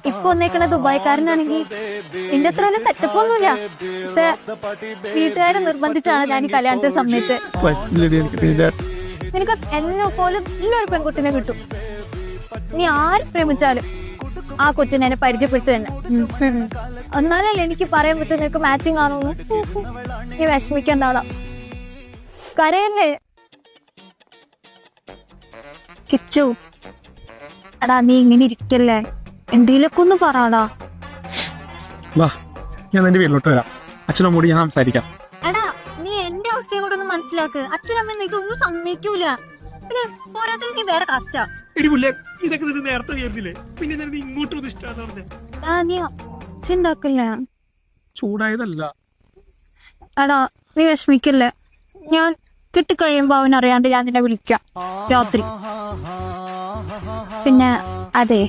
ഇപ്പൊ ഒന്നേക്കണ ദുബായ്ക്കാരനാണെങ്കിൽ നിന്റെ അത്ര വലിയ സെറ്റപ്പ് ഒന്നുമില്ല. പക്ഷെ വീട്ടുകാരെ നിർബന്ധിച്ചാണ് ഞാൻ ഈ കല്യാണത്തിന് സമ്മതിച്ചത്. നിനക്ക് എന്നെ പോലെ നല്ലൊരു പെൺകുട്ടിനെ കിട്ടും. നീ ആര് പ്രേമിച്ചാലും ആ കൊച്ചിനെ എന്നെ പരിചയപ്പെട്ടു തന്നെ. എന്നാലല്ലേ എനിക്ക് പറയാൻ പറ്റും നിനക്ക് മാച്ചിങ് ആണോന്ന്. നീ വിഷമിക്കേണ്ട ആളാ. കരയല്ലേ കിച്ചു. എടാ നീ ഇങ്ങനെ ഇരിക്കല്ലേ, എന്തേലൊക്കെ ഒന്ന് പറയാടാ. ഞാൻ നിന്റെ വീട്ടിലോട്ട് വരാം. അച്ഛനമ്മോട് ഞാൻ സംസാരിക്കാം. എടാ നീ എന്റെ അവസ്ഥയും കൂടെ ഒന്ന് മനസ്സിലാക്ക്. അച്ഛനമ്മ ഇതൊന്നും സമ്മതിക്കൂല. പിന്നെ പോരാത്ത നീ വേറെ കാസ്റ്റാ. ഇതൊക്കെ നേരത്തെ കേൾക്കില്ലേ? പിന്നെ ഇങ്ങോട്ടൊന്നും ഇഷ്ടമാണെന്ന് പറഞ്ഞേ. നീ ഉണ്ടാക്കില്ല. ചൂടായതല്ല. എടാ നീ വിഷമിക്കല്ലേ. ഞാൻ കിട്ടിക്കഴിയുമ്പോ അവനറിയാണ്ട് ഞാൻ നിന്നെ വിളിക്കാം രാത്രി. പിന്നെ അതെ